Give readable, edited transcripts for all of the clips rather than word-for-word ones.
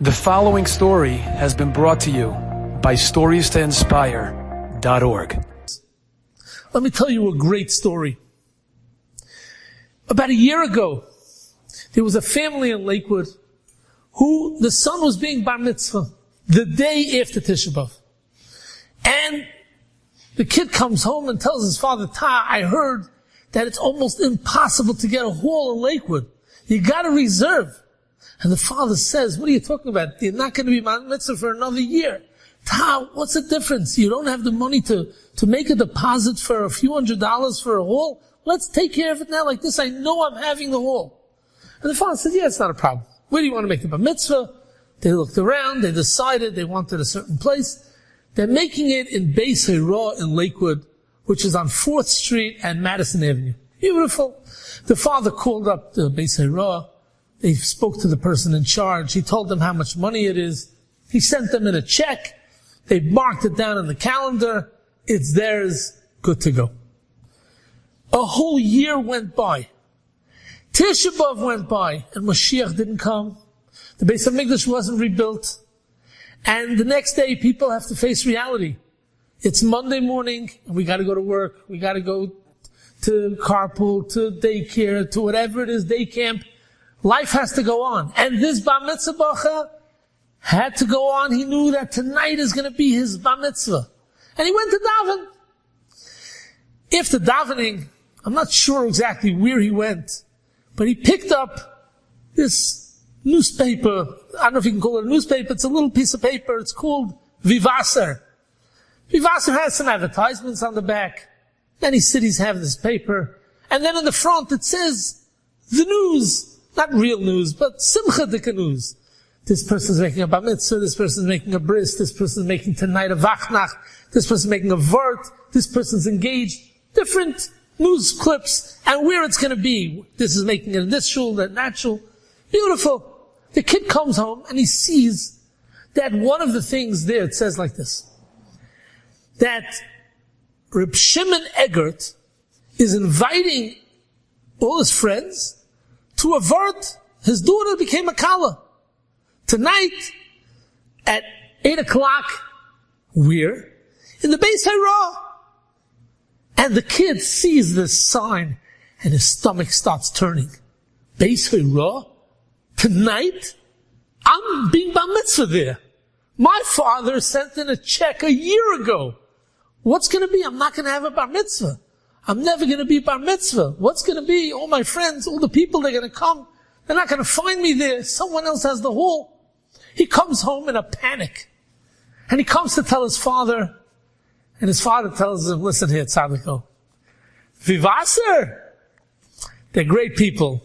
The following story has been brought to you by StoriesToInspire.org. Let me tell you a great story. About a year ago, there was a family in Lakewood who the son was being bar mitzvah the day after Tisha B'Av. And the kid comes home and tells his father, I heard that it's almost impossible to get a hall in Lakewood. You gotta reserve. And the father says, what are you talking about? You're not going to be bar mitzvah for another year. What's the difference? You don't have the money to make a deposit for a few $100s for a hall? Let's take care of it now like this. I know I'm having the hall. And the father said, yeah, it's not a problem. Where do you want to make the bar mitzvah? They looked around, they decided they wanted a certain place. They're making it in Beis Hira in Lakewood, which is on 4th Street and Madison Avenue. Beautiful. The father called up the Beis Hira. They spoke to the person in charge. He told them how much money it is. He sent them in a check. They marked it down in the calendar. It's theirs. Good to go. A whole year went by. Tisha B'Av went by, and Mashiach didn't come. The Beis HaMikdash wasn't rebuilt. And the next day, people have to face reality. It's Monday morning, and we gotta go to work. We gotta go to carpool, to daycare, to whatever it is, day camp. Life has to go on. And this bar mitzvah bacha had to go on. He knew that tonight is going to be his bar mitzvah. And he went to daven. After davening, I'm not sure exactly where he went, but he picked up this newspaper. I don't know if you can call it a newspaper. It's a little piece of paper. It's called Vivacer. Vivacer has some advertisements on the back. Many cities have this paper. And then in the front it says the news. Not real news, but simcha dika news. This person's making a bar mitzvah, this person's making a bris, this person's making tonight a vachnach, this person's making a vert, this person's engaged. Different news clips and where it's going to be. This is making it in this shul, that shul. Beautiful. The kid comes home and he sees that one of the things there, it says like this, that Reb Shimon Eggert is inviting all his friends to avert his daughter became a kala. Tonight, at 8 o'clock, where? In the Beis Hira. And the kid sees this sign, and his stomach starts turning. Beis Hira? Tonight? I'm being bar mitzvah there. My father sent in a check a year ago. What's going to be? I'm not going to have a bar mitzvah. I'm never going to be bar mitzvah. What's going to be? All my friends, all the people, they're going to come. They're not going to find me there. Someone else has the hall. He comes home in a panic. And he comes to tell his father. And his father tells him, listen here, Tzadiko. Vivacer. They're great people.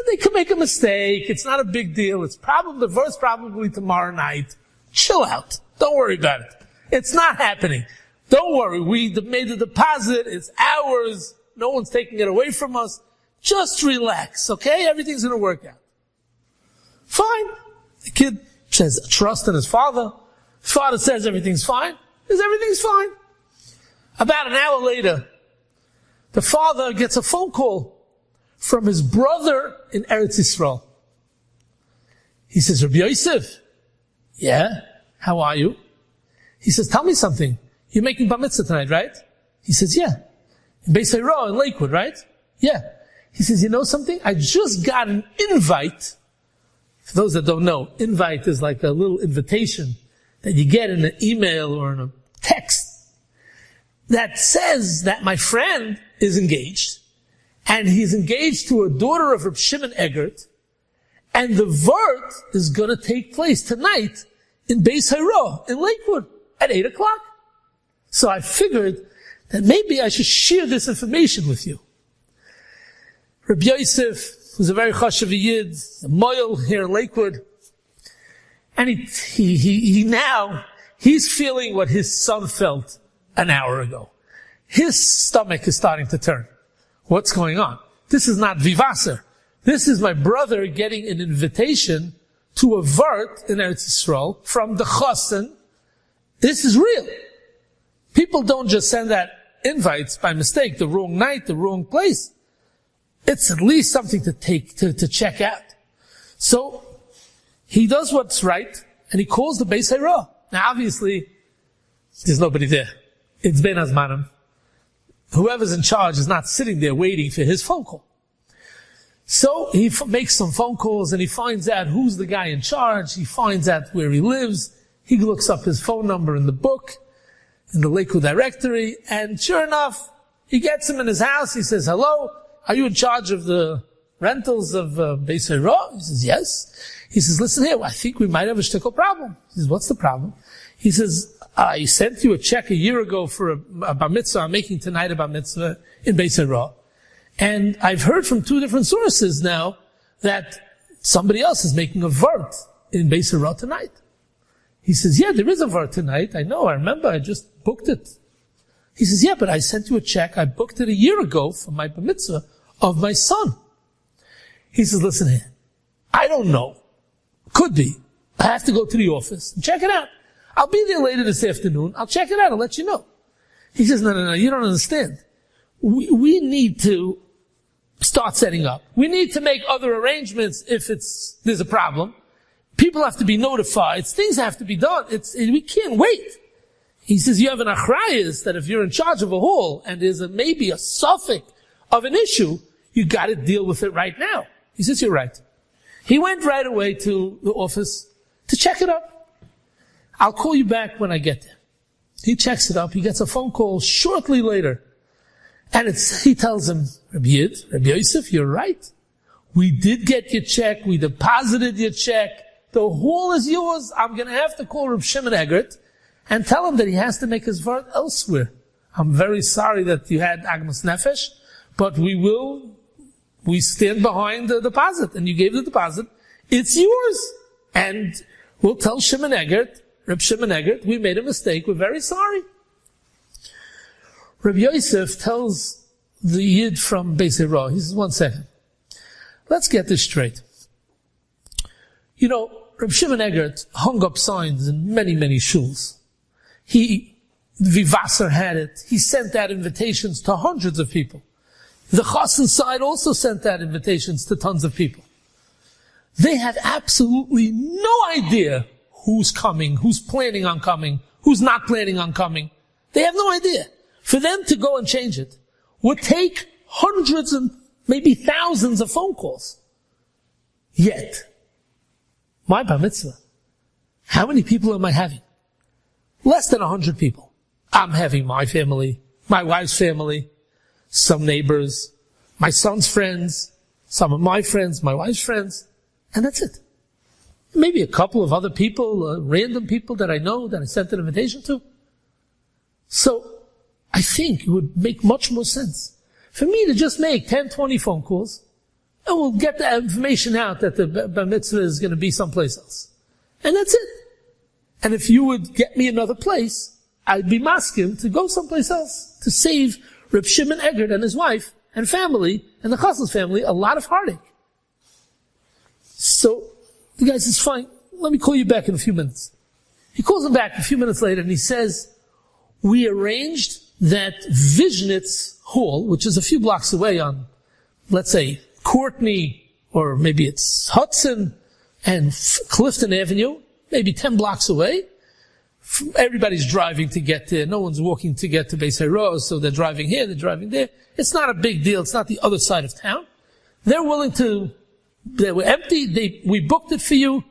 They could make a mistake. It's not a big deal. It's probably, the verse probably tomorrow night. Chill out. Don't worry about it. It's not happening. Don't worry, we made the deposit, it's ours, no one's taking it away from us. Just relax, okay? Everything's gonna work out. Fine. The kid says trust in his father. His father says everything's fine. Everything's fine. About an hour later, the father gets a phone call from his brother in Eretz Yisrael. He says, Rabbi Yosef, yeah, how are you? He says, tell me something. You're making bar mitzvah tonight, right? He says, yeah. In Beis Hira in Lakewood, right? Yeah. He says, you know something? I just got an invite. For those that don't know, invite is like a little invitation that you get in an email or in a text that says that my friend is engaged, and he's engaged to a daughter of Reb Shimon Eggert, and the vert is going to take place tonight in Beis Hira in Lakewood at 8 o'clock. So I figured that maybe I should share this information with you. Rabbi Yosef was a very chashuv yid, a moil here in Lakewood. And he's feeling what his son felt an hour ago. His stomach is starting to turn. What's going on? This is not Vivacer. This is my brother getting an invitation to a vert in Eretz Yisrael from the Chassan. This is real. People don't just send that invites by mistake, the wrong night, the wrong place. It's at least something to check out. So he does what's right, and he calls the Beis Hara. Now obviously, there's nobody there. It's Ben Azmanim. Whoever's in charge is not sitting there waiting for his phone call. So he makes some phone calls and he finds out who's the guy in charge. He finds out where he lives. He looks up his phone number in the book, in the Lakewood directory, and sure enough, he gets him in his house. He says, hello, are you in charge of the rentals of Beis Hara? He says, yes. He says, listen here, I think we might have a shtickle problem. He says, what's the problem? He says, I sent you a check a year ago for a bar mitzvah. I'm making tonight a bar mitzvah in Beis Hara. And I've heard from 2 different sources now that somebody else is making a vert in Beis Hara tonight. He says, yeah, there is a vert tonight. I know, I remember, I just booked it. He says, yeah, but I sent you a check. I booked it a year ago for my bar mitzvah of my son. He says, listen here, I don't know. Could be. I have to go to the office and check it out. I'll be there later this afternoon. I'll check it out. I'll let you know. He says, no, you don't understand. We need to start setting up. We need to make other arrangements if there's a problem. People have to be notified. Things have to be done. We can't wait. He says, you have an achrayus that if you're in charge of a hall and there's maybe a suffix of an issue, you got to deal with it right now. He says, you're right. He went right away to the office to check it up. I'll call you back when I get there. He checks it up. He gets a phone call shortly later. And he tells him, Rabbi Yosef, you're right. We did get your check. We deposited your check. The hall is yours. I'm going to have to call Reb Shimon Eggert and tell him that he has to make his vart elsewhere. I'm very sorry that you had Agmas Nefesh, but we stand behind the deposit. And you gave the deposit. It's yours. And we'll tell Shimon Eggert, Reb Shimon Eggert, we made a mistake. We're very sorry. Rabbi Yosef tells the Yid from Beis Hara, he says, 1 second. Let's get this straight. You know, Reb Shimon Eggert hung up signs in many, many shuls. Vivasser had it. He sent out invitations to hundreds of people. The Chassan side also sent out invitations to tons of people. They have absolutely no idea who's coming, who's planning on coming, who's not planning on coming. They have no idea. For them to go and change it would take hundreds and maybe thousands of phone calls. Yet, my bar mitzvah, how many people am I having? Less than 100 people. I'm having my family, my wife's family, some neighbors, my son's friends, some of my friends, my wife's friends, and that's it. Maybe a couple of other people, random people that I know that I sent an invitation to. So, I think it would make much more sense for me to just make 10, 20 phone calls, and we'll get the information out that the bar mitzvah is going to be someplace else. And that's it. And if you would get me another place, I'd be masking to go someplace else to save Reb Shimon Eggert and his wife and family and the Chassan's family a lot of heartache. So, the guy says, fine, let me call you back in a few minutes. He calls him back a few minutes later and he says, we arranged that Vishnitz Hall, which is a few blocks away on, let's say, Courtney, or maybe it's Hudson and Clifton Avenue, maybe 10 blocks away. Everybody's driving to get there. No one's walking to get to Beis Hara, so they're driving here, they're driving there. It's not a big deal. It's not the other side of town. They were empty. We booked it for you.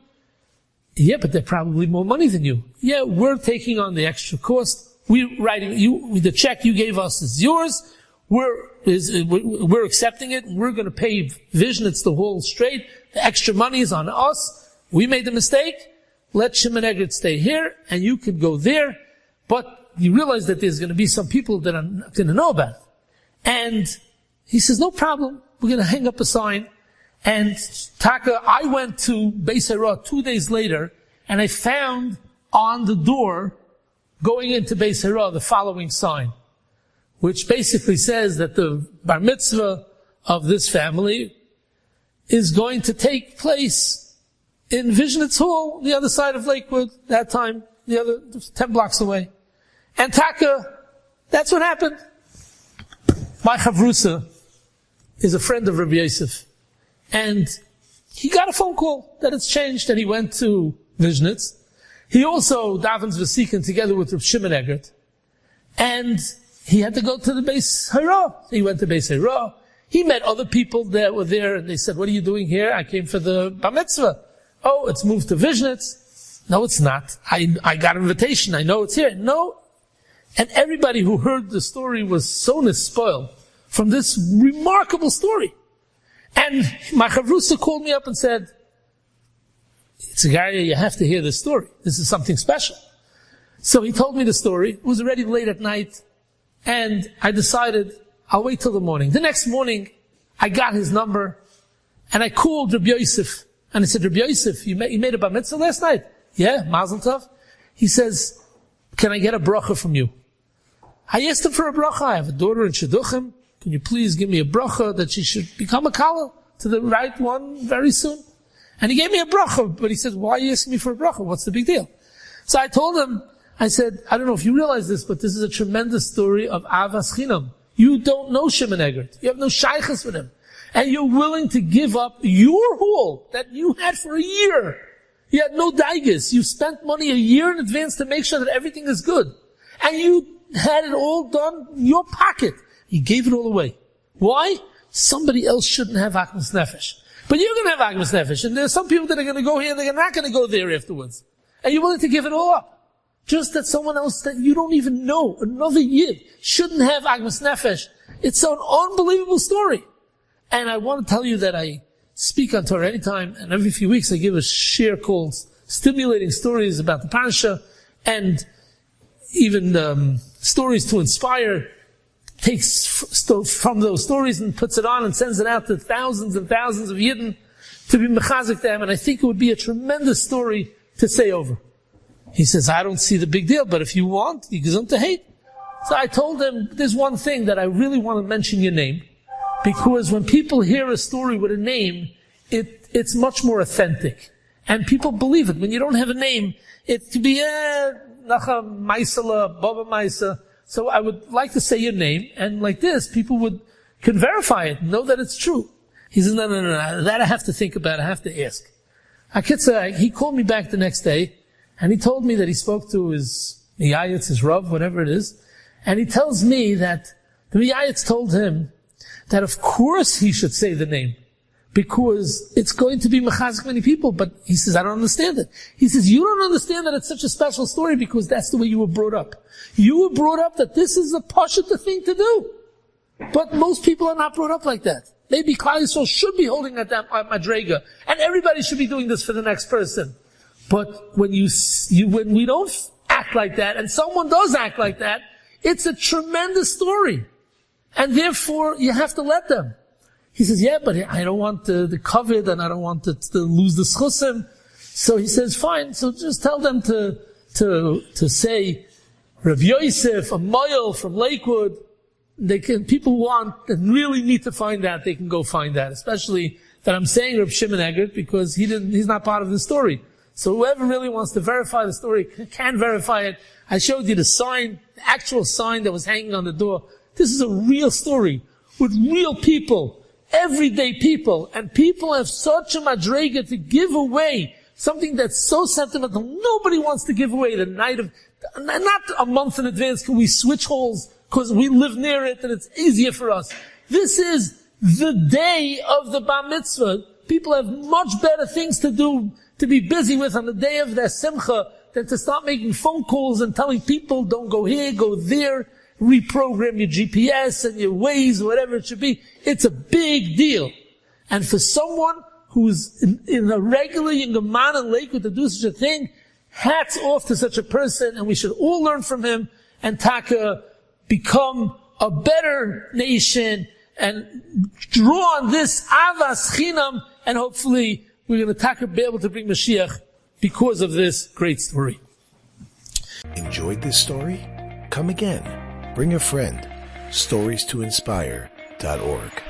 Yeah, but they're probably more money than you. Yeah, we're taking on the extra cost. The check you gave us is yours. We're accepting it. We're going to pay Vishnitz the whole straight. The extra money is on us. We made the mistake. Let Shimon Eggert stay here, and you can go there. But you realize that there's going to be some people that are not going to know about it. And he says, no problem. We're going to hang up a sign. And I went to Beis Hara 2 days later, and I found on the door going into Beis Hara the following sign, which basically says that the bar mitzvah of this family is going to take place in Vishnitz Hall, the other side of Lakewood, that time, the other 10 blocks away. And that's what happened. My chavrusa is a friend of Rabbi Yosef. And he got a phone call that it's changed, and he went to Vizhnitz. He also davens v'sikin together with Reb Shimon Eggert, and he had to go to the Beis Hara. He went to Beis Hara. He met other people that were there, and they said, "What are you doing here?" "I came for the bar mitzvah." "Oh, it's moved to Vizhnitz." "No, it's not. I got an invitation. I know it's here." "No." And everybody who heard the story was so nespoiled from this remarkable story. And my chavrusa called me up and said, "Yitzchok Aryeh, you have to hear this story. This is something special." So he told me the story. It was already late at night, and I decided I'll wait till the morning. The next morning, I got his number, and I called Rabbi Yosef, and I said, "Rabbi Yosef, you made a bar mitzvah last night?" "Yeah, mazel tov." He says, "Can I get a bracha from you?" I asked him for a bracha. "I have a daughter in Shidduchim. Can you please give me a bracha that she should become a kala to the right one very soon?" And he gave me a bracha, but he said, "Why are you asking me for a bracha? What's the big deal?" So I told him, I said, "I don't know if you realize this, but this is a tremendous story of avas chinam. You don't know Shimon Eggert. You have no shaychus with him. And you're willing to give up your hall that you had for a year. You had no daigas. You spent money a year in advance to make sure that everything is good. And you had it all done in your pocket. You gave it all away. Why? Somebody else shouldn't have akmas nefesh. But you're going to have akmas nefesh. And there are some people that are going to go here and they're not going to go there afterwards. And you're willing to give it all up. Just that someone else that you don't even know, another year, shouldn't have akmas nefesh. It's an unbelievable story. And I want to tell you that I speak on Torah anytime, and every few weeks I give a shir called Stimulating Stories about the Parasha, and even stories to inspire, takes from those stories and puts it on and sends it out to thousands and thousands of Yidden to be mechazik them, and I think it would be a tremendous story to say over. He says, "I don't see the big deal, but if you want, you gesund to hate." So I told him, there's one thing that I really want to mention your name, because when people hear a story with a name, it's much more authentic. And people believe it. When you don't have a name, it could be, Nacha Maisala, Baba Maisa. So I would like to say your name, and like this, people can verify it, know that it's true. He says, no, that I have to think about, I have to ask. He called me back the next day, and he told me that he spoke to his Miyayitz, his Rav, whatever it is, and he tells me that the Miyayitz told him that of course he should say the name, because it's going to be mechazik many people, but he says, I don't understand it. He says, you don't understand that it's such a special story because that's the way you were brought up. You were brought up that this is a pashut thing to do. But most people are not brought up like that. Maybe Klal Yisrael should be holding at that madrega, and everybody should be doing this for the next person. But when when we don't act like that, and someone does act like that, it's a tremendous story. And therefore, you have to let them. He says, yeah, but I don't want the covet, and I don't want to lose the schusim. So he says, fine, so just tell them to say, Rav Yosef, a moyel from Lakewood, people want and really need to find that, they can go find that. Especially that I'm saying Reb Shimon Eggert, because he's not part of the story. So whoever really wants to verify the story can verify it. I showed you the sign, the actual sign that was hanging on the door. This is a real story with real people, everyday people, and people have such a madrega to give away something that's so sentimental. Nobody wants to give away the night of, not a month in advance can we switch halls because we live near it and it's easier for us. This is the day of the bar mitzvah. People have much better things to do, to be busy with on the day of their simcha than to start making phone calls and telling people don't go here, go there, reprogram your GPS and your Waze, whatever it should be. It's a big deal. And for someone who's in a regular Yingaman and Lakewood to do such a thing, hats off to such a person, and we should all learn from him and Taka become a better nation and draw on this avas chinam, and hopefully we're going to be able to bring Mashiach because of this great story. Enjoyed this story? Come again. Bring a friend. StoriesToInspire.org